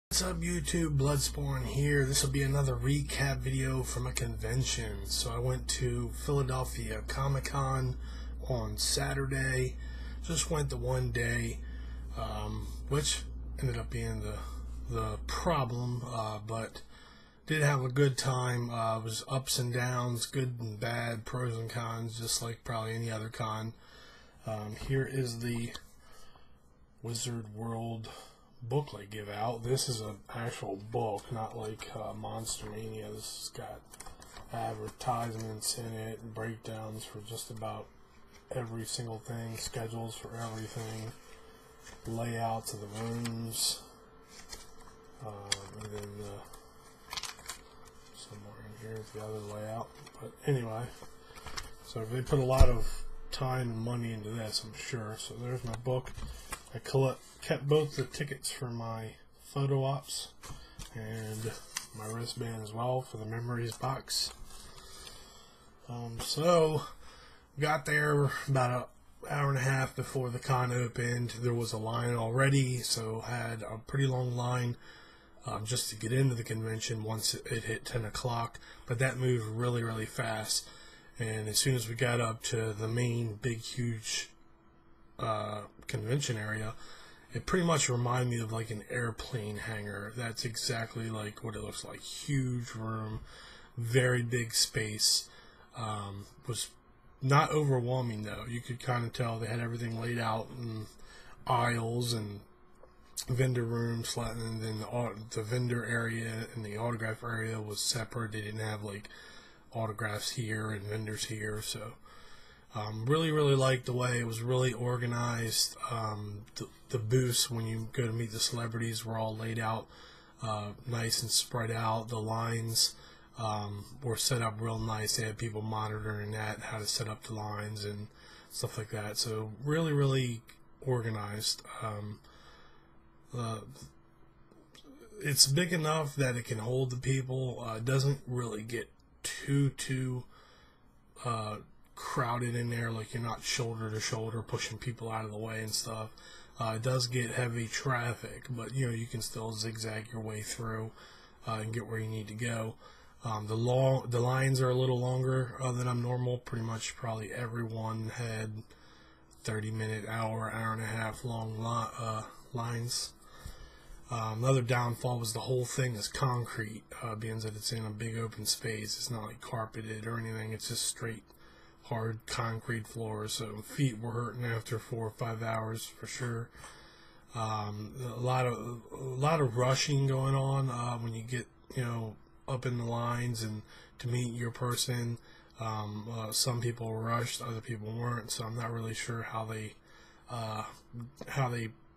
What's up YouTube, Bloodspawn here. This will be another recap video from a convention. So I went to Philadelphia Comic-Con on Saturday. Just went the one day, which ended up being the problem, but did have a good time. It was ups and downs, good and bad, pros and cons, just like probably any other con. Here is the Wizard World booklet give out. This is an actual book, not like Monster Mania. This has got advertisements in it and breakdowns for just about every single thing, schedules for everything, layouts of the rooms, and then somewhere in here is the other layout. But anyway, so they put a lot of time and money into this, I'm sure. So there's my book. I kept both the tickets for my photo ops and my wristband as well for the memories box. So got there about an hour and a half before the con opened. There was a line already, so had a pretty long line just to get into the convention once it hit 10 o'clock. But that moved really, really fast. And as soon as we got up to the main big, huge convention area, it pretty much reminded me of like an airplane hangar. That's exactly like what it looks like. Huge room, very big space. Was not overwhelming though. You could kind of tell they had everything laid out in aisles and vendor rooms, and then the vendor area and the autograph area was separate. They didn't have like autographs here and vendors here. So really liked the way it was really organized. The booths, when you go to meet the celebrities, were all laid out nice and spread out. The lines were set up real nice. They had people monitoring that, how to set up the lines and stuff like that. So really organized. It's big enough that it can hold the people. It doesn't really get too crowded in there, like you're not shoulder to shoulder pushing people out of the way and stuff. It does get heavy traffic, but you know, you can still zigzag your way through and get where you need to go. The lines are a little longer than I'm normal. Pretty much probably everyone had 30-minute, hour and a half long lines. Another downfall was the whole thing is concrete, being that it's in a big open space. It's not like carpeted or anything. It's just straight hard concrete floors, so feet were hurting after 4 or 5 hours for sure. A lot of rushing going on when you get up in the lines and to meet your person. Some people were rushed, other people weren't. So I'm not really sure how they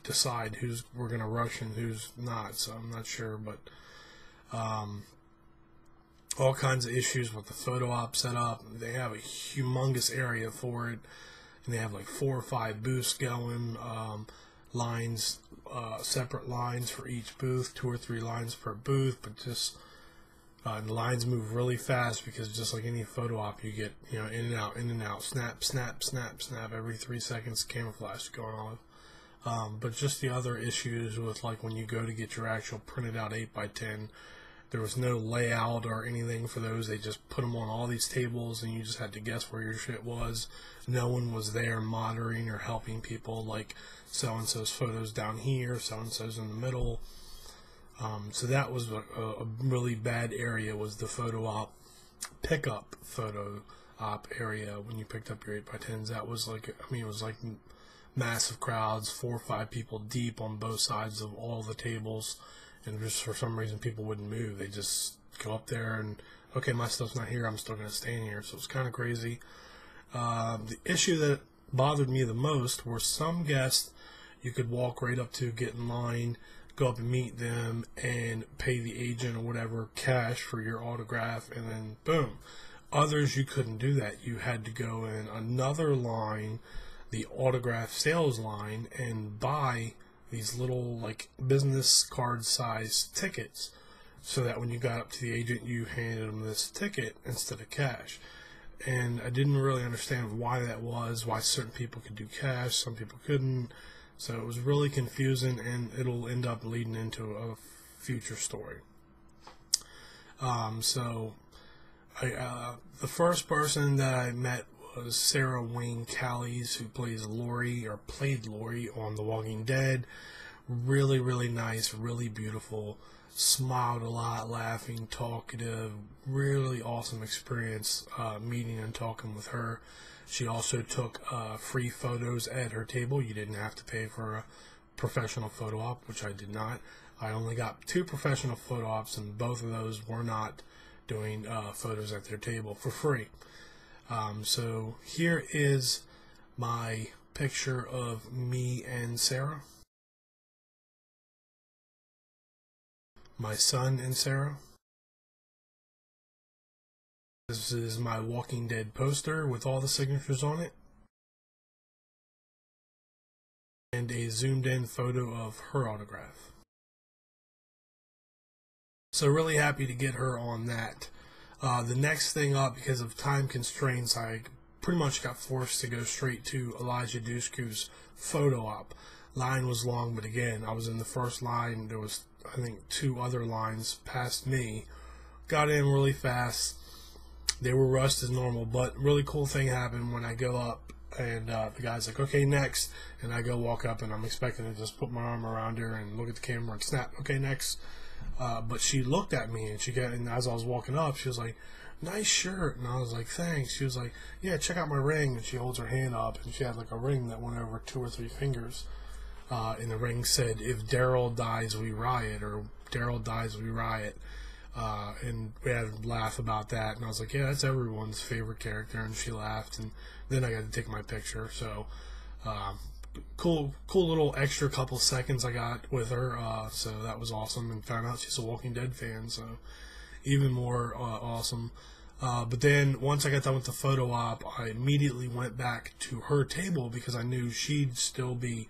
decide who's we're gonna rush and who's not. So I'm not sure, but all kinds of issues with the photo op setup. They have a humongous area for it, and they have like 4 or 5 booths going, lines, separate lines for each booth, 2 or 3 lines per booth, but just the lines move really fast because just like any photo op, you get in and out, snap, every 3 seconds, camera flash going on. But just the other issues with like when you go to get your actual printed out 8x10, there was no layout or anything for those. They just put them on all these tables and you just had to guess where your shit was. No one was there monitoring or helping people, like so-and-so's photos down here, so-and-so's in the middle. So that was a really bad area, was the photo op, pickup photo op area when you picked up your 8x10s. That was like, it was like massive crowds, 4 or 5 people deep on both sides of all the tables. And just for some reason, people wouldn't move. They just go up there and, okay, my stuff's not here, I'm still going to stand here. So it's kind of crazy. The issue that bothered me the most were some guests you could walk right up to, get in line, go up and meet them, and pay the agent or whatever cash for your autograph, and then boom. Others, you couldn't do that. You had to go in another line, the autograph sales line, and buy these little like business card size tickets, so that when you got up to the agent, you handed them this ticket instead of cash. And I didn't really understand why that was, why certain people could do cash, some people couldn't. So it was really confusing, and it'll end up leading into a future story. So the first person that I met was Sarah Wayne Callies, who plays Lori, or played Lori on The Walking Dead. Really, really nice, really beautiful, smiled a lot, laughing, talkative, really awesome experience meeting and talking with her. She also took free photos at her table. You didn't have to pay for a professional photo op, which I did not. I only got 2 professional photo ops, and both of those were not doing photos at their table for free. So here is my picture of me and Sarah, my son and Sarah. This is my Walking Dead poster with all the signatures on it, and a zoomed in photo of her autograph. So really happy to get her on that. The next thing up, because of time constraints, I pretty much got forced to go straight to Eliza Dushku's photo op. Line was long, but again, I was in the first line. There was, I think, 2 other lines past me. Got in really fast. They were rushed as normal, but really cool thing happened when I go up, and the guy's like, okay, next, and I go walk up, and I'm expecting to just put my arm around her and look at the camera and snap, okay, next. But she looked at me, and as I was walking up, she was like, nice shirt. And I was like, thanks. She was like, yeah, check out my ring. And she holds her hand up, and she had like a ring that went over 2 or 3 fingers. And the ring said, if Daryl dies, we riot, or Daryl dies, we riot. And we had a laugh about that. And I was like, yeah, that's everyone's favorite character. And she laughed, and then I got to take my picture. So, cool little extra couple seconds I got with her, so that was awesome, and found out she's a Walking Dead fan, so even more awesome. But then once I got done with the photo op, I immediately went back to her table because I knew she'd still be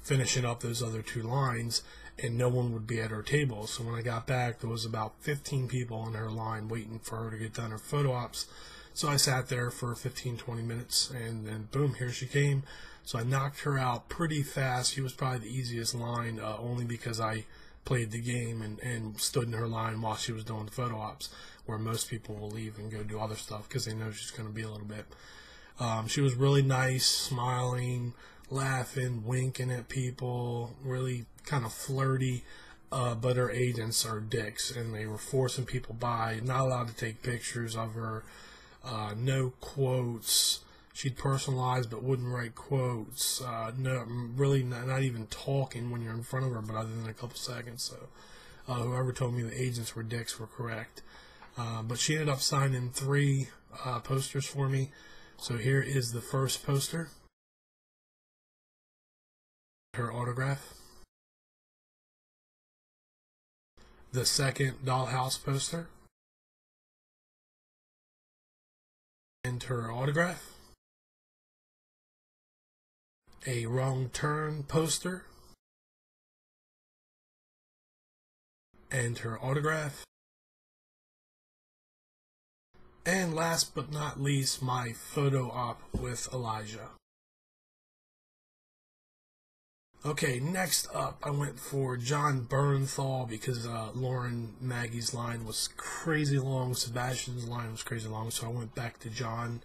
finishing up those other 2 lines and no one would be at her table. So when I got back, there was about 15 people in her line waiting for her to get done her photo ops. So I sat there for 15-20 minutes, and then boom, here she came. So I knocked her out pretty fast. She was probably the easiest line, only because I played the game and stood in her line while she was doing the photo ops, where most people will leave and go do other stuff because they know she's going to be a little bit. She was really nice, smiling, laughing, winking at people, really kind of flirty, but her agents are dicks, and they were forcing people by, not allowed to take pictures of her, no quotes. She'd personalize but wouldn't write quotes. No, really not even talking when you're in front of her, but other than a couple seconds. So whoever told me the agents were dicks were correct. But she ended up signing 3 posters for me. So here is the first poster, her autograph. The second dollhouse poster, and her autograph. A wrong turn poster, and her autograph. And last but not least, my photo op with Eliza. Okay, next up, I went for John Bernthal because Maggie's line was crazy long, Sebastian's line was crazy long, so I went back to John,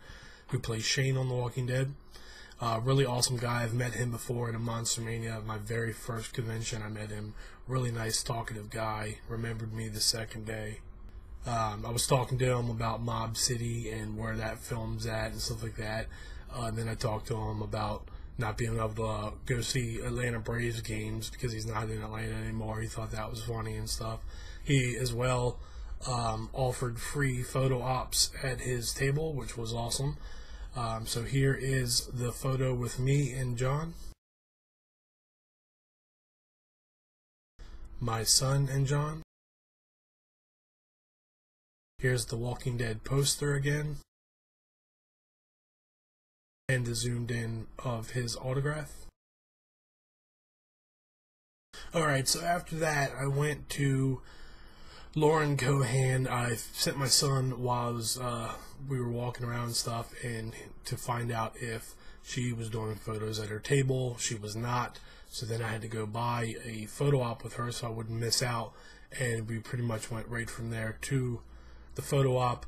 who plays Shane on The Walking Dead. Really awesome guy. I've met him before in a Monster Mania, my very first convention. I met him. Really nice, talkative guy. Remembered me the second day. I was talking to him about Mob City and where that film's at and stuff like that. And then I talked to him about not being able to go see Atlanta Braves games because he's not in Atlanta anymore. He thought that was funny and stuff. He as well offered free photo ops at his table, which was awesome. So here is the photo with me and John, my son and John. Here's the Walking Dead poster again, and the zoomed in of his autograph. Alright, so after that I went to Lauren Cohan. I sent my son while we were walking around and stuff, and to find out if she was doing photos at her table. She was not, So then I had to go buy a photo op with her so I wouldn't miss out, and we pretty much went right from there to the photo op.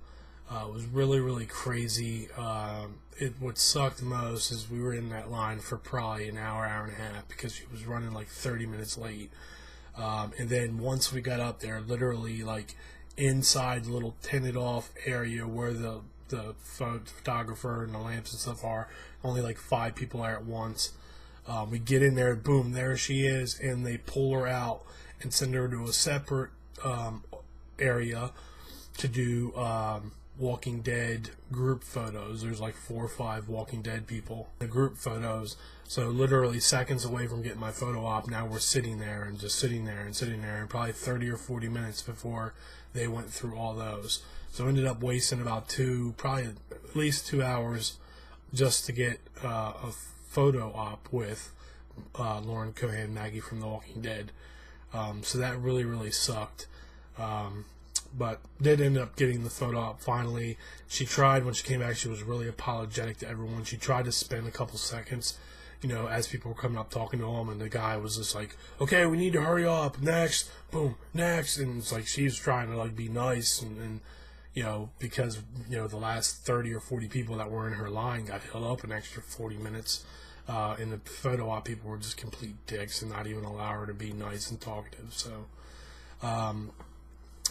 It was really, really crazy. What sucked most is we were in that line for probably an hour, hour and a half, because she was running like 30 minutes late. And then once we got up there, literally like inside the little tinted off area where the photographer and the lamps and stuff are, only like 5 people are at once. We get in there, boom, there she is, and they pull her out and send her to a separate area to do Walking Dead group photos. There's like 4 or 5 Walking Dead people in the group photos. So literally seconds away from getting my photo op, now we're sitting there and just sitting there and sitting there, and probably 30 or 40 minutes before they went through all those. So ended up wasting about probably at least 2 hours just to get a photo op with Lauren Cohan, Maggie from The Walking Dead. So that really, really sucked. But did end up getting the photo op finally. She tried, when she came back, she was really apologetic to everyone. She tried to spend a couple seconds, you know, as people were coming up talking to him, and the guy was just like, okay, we need to hurry up, next, boom, next. And it's like she was trying to like be nice, and you know, because, you know, the last 30 or 40 people that were in her line got held up an extra 40 minutes. And the photo op people were just complete dicks and not even allow her to be nice and talkative. So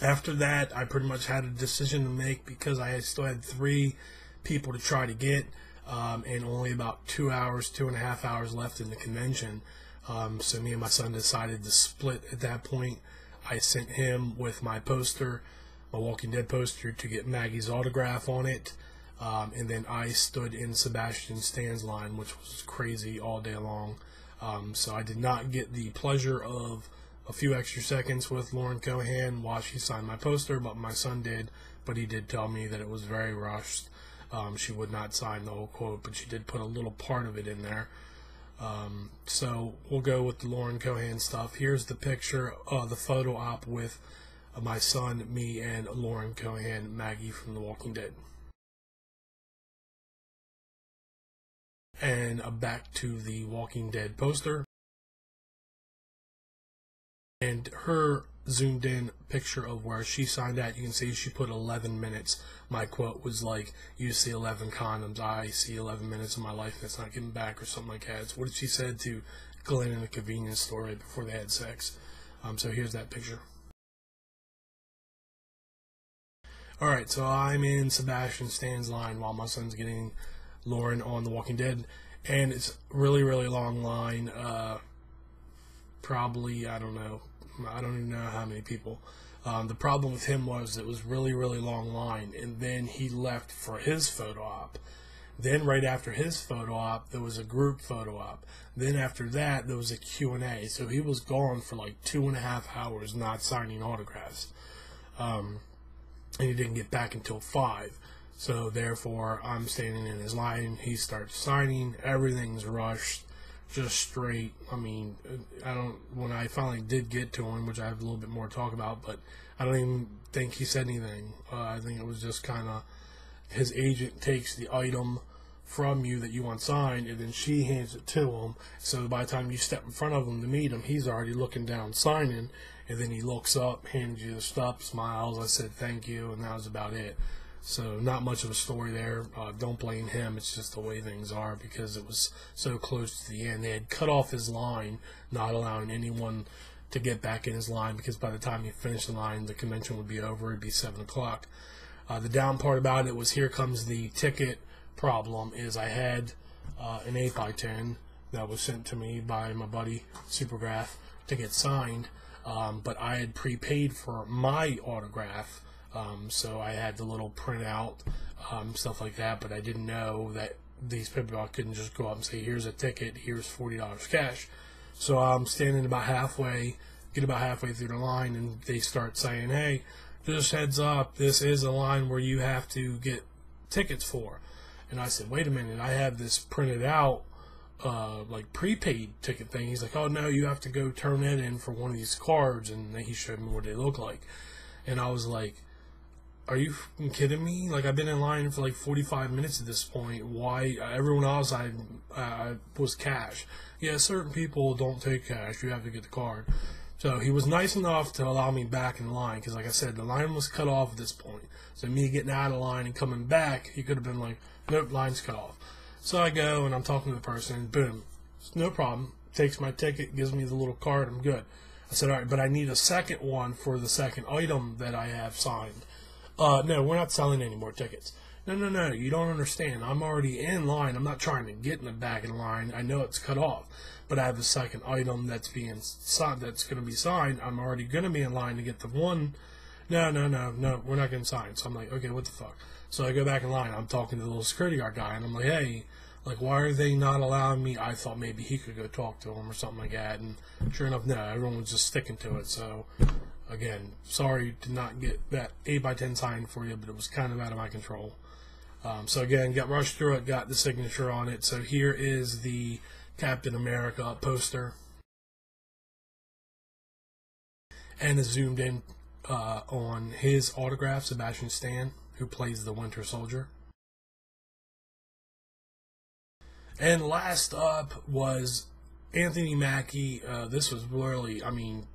after that, I pretty much had a decision to make, because I still had 3 people to try to get, and only about 2.5 hours left in the convention. So me and my son decided to split at that point. I sent him with my poster, my Walking Dead poster, to get Maggie's autograph on it. And then I stood in Sebastian Stan's line, which was crazy all day long. So I did not get the pleasure of a few extra seconds with Lauren Cohan while she signed my poster, but my son did. But he did tell me that it was very rushed. She would not sign the whole quote, but she did put a little part of it in there. So we'll go with the Lauren Cohan stuff. Here's the picture of the photo op with my son, me, and Lauren Cohan, Maggie from The Walking Dead. And back to the Walking Dead poster. And her zoomed in picture of where she signed at, you can see she put 11 minutes. My quote was like, you see 11 condoms, I see 11 minutes of my life that's not getting back, or something like that. It's what she said to Glenn in the convenience store right before they had sex. So here's that picture. Alright, so I'm in Sebastian Stan's line while my son's getting Lauren on The Walking Dead. And it's really, really long line. Probably, I don't even know how many people. The problem with him was it was really, really long line, and then he left for his photo op. Then right after his photo op, there was a group photo op. Then after that, there was a Q&A. So he was gone for like 2.5 hours not signing autographs. And he didn't get back until 5. So therefore, I'm standing in his line. He starts signing. Everything's rushed, just straight. I mean, when I finally did get to him, which I have a little bit more to talk about, but I don't even think he said anything. I think it was just kind of his agent takes the item from you that you want signed, and then she hands it to him. So by the time you step in front of him to meet him, he's already looking down signing, and then he looks up, hands you the stuff, smiles. I said thank you, and that was about it. So not much of a story there. Don't blame him. It's just the way things are, because it was so close to the end. They had cut off his line, not allowing anyone to get back in his line, because by the time he finished the line, the convention would be over. It'd be 7 o'clock. The down part about it was, here comes the ticket problem, is I had an 8x10 that was sent to me by my buddy Supergraph to get signed, but I had prepaid for my autograph. So I had the little printout, stuff like that, but I didn't know that these people couldn't just go up and say, here's a ticket, here's $40 cash. So I'm standing about halfway, get about halfway through the line, and they start saying, hey, just heads up, this is a line where you have to get tickets for. And I said, wait a minute, I have this printed out, like prepaid ticket thing. He's like, oh no, you have to go turn that in for one of these cards, and he showed me what they look like. And I was like, are you fucking kidding me? Like, I've been in line for like 45 minutes at this point. Why? Everyone else I was cash. Yeah, certain people don't take cash. You have to get the card. So he was nice enough to allow me back in line because, like I said, the line was cut off at this point. So me getting out of line and coming back, he could have been like, nope, line's cut off. So I go and I'm talking to the person, and boom, no problem. Takes my ticket, gives me the little card, I'm good. I said, all right, but I need a second one for the second item that I have signed. No, we're not selling any more tickets. No, you don't understand. I'm already in line. I'm not trying to get in the back of the line. I know it's cut off, but I have a second item that's being signed, that's going to be signed. I'm already going to be in line to get the one. No, we're not getting signed. So I'm like, okay, what the fuck? So I go back in line. I'm talking to the little security guard guy, and I'm like, hey, like, why are they not allowing me? I thought maybe he could go talk to him or something like that. And sure enough, no, everyone was just sticking to it. So, again, sorry to not get that 8x10 signed for you, but it was kind of out of my control. So, again, got rushed through it, got the signature on it. So, here is the Captain America poster. And it's zoomed in on his autograph, Sebastian Stan, who plays the Winter Soldier. And last up was Anthony Mackie. This was really, I mean,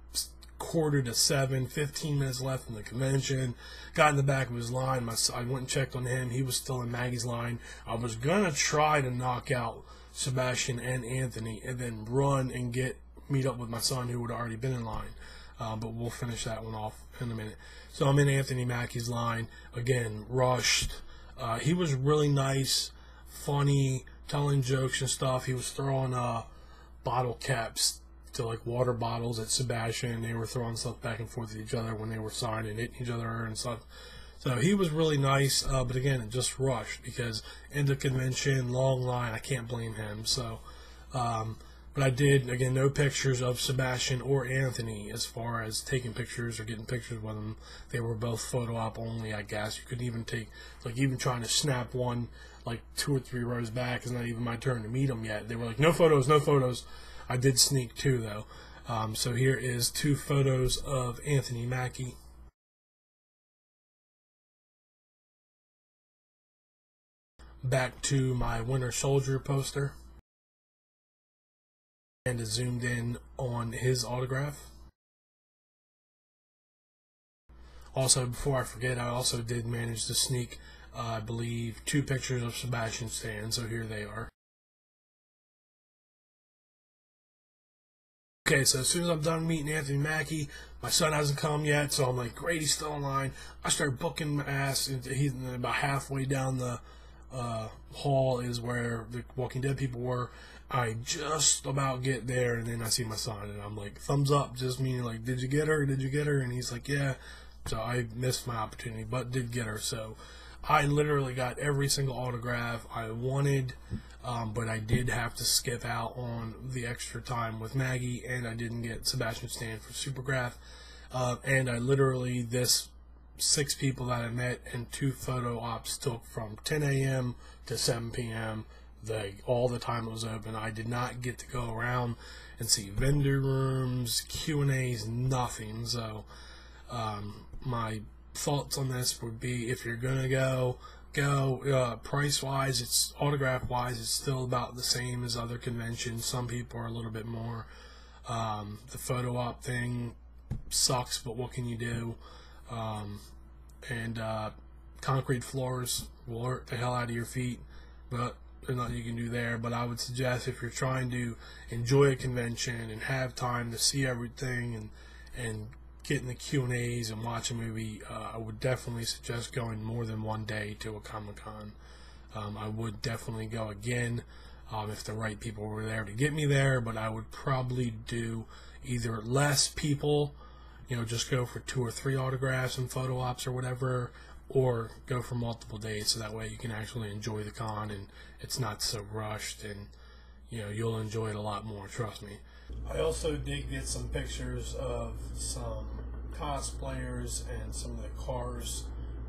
6:45, 15 minutes left in the convention. Got in the back of his line. I went and checked on him. He was still in Maggie's line. I was going to try to knock out Sebastian and Anthony and then run and meet up with my son who had already been in line. But we'll finish that one off in a minute. So I'm in Anthony Mackie's line. Again, rushed. He was really nice, funny, telling jokes and stuff. He was throwing bottle caps to like water bottles at Sebastian. They were throwing stuff back and forth at each other when they were signing, hitting each other and stuff. So he was really nice, but again, it just rushed because end of convention, long line. I can't blame him. So, but I did, again, no pictures of Sebastian or Anthony as far as taking pictures or getting pictures with them. They were both photo op only, I guess. You couldn't even take, like, even trying to snap one like 2 or 3 rows back. It's not even my turn to meet them yet. They were like, no photos, no photos. I did sneak 2, though. So here is 2 photos of Anthony Mackie. Back to my Winter Soldier poster. And is zoomed in on his autograph. Also, before I forget, I also did manage to sneak, I believe, 2 pictures of Sebastian Stan, so here they are. Okay, so as soon as I'm done meeting Anthony Mackie, my son hasn't come yet, so I'm like, great, he's still in line. I start booking my ass. He's about halfway down the hall is where the Walking Dead people were. I just about get there, and then I see my son, and I'm like, thumbs up, just meaning like, did you get her? Did you get her? And he's like, yeah. So I missed my opportunity, but did get her. So I literally got every single autograph I wanted, but I did have to skip out on the extra time with Maggie, and I didn't get Sebastian Stan for Supergraph. And I literally, this 6 people that I met and 2 photo ops took from 10 a.m. to 7 p.m. All the time it was open. I did not get to go around and see vendor rooms, Q&As, nothing. So my thoughts on this would be, if you're gonna go price wise, it's autograph wise, it's still about the same as other conventions. Some people are a little bit more. The photo op thing sucks, but what can you do? And concrete floors will hurt the hell out of your feet, but there's nothing you can do there. But I would suggest, if you're trying to enjoy a convention and have time to see everything and get in the Q&As and watch a movie, I would definitely suggest going more than one day to a Comic-Con. I would definitely go again if the right people were there to get me there, but I would probably do either less people, just go for 2 or 3 autographs and photo ops or whatever, or go for multiple days, so that way you can actually enjoy the con and it's not so rushed, and you'll enjoy it a lot more, trust me. I also did get some pictures of some cosplayers and some of the cars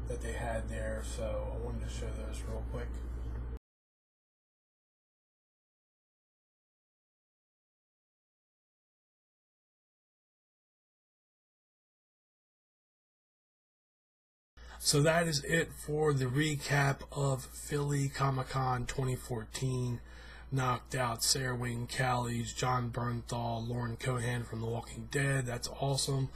that they had there, so I wanted to show those real quick. So that is it for the recap of Philly Comic-Con 2014. Knocked out Sarah Wayne Callies, John Bernthal, Lauren Cohan from The Walking Dead. That's awesome.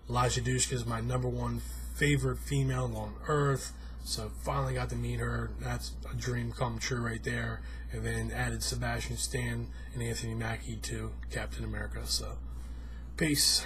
Eliza Dushku is my #1 favorite female on earth. So finally got to meet her. That's a dream come true right there. And then added Sebastian Stan and Anthony Mackie to Captain America. So peace.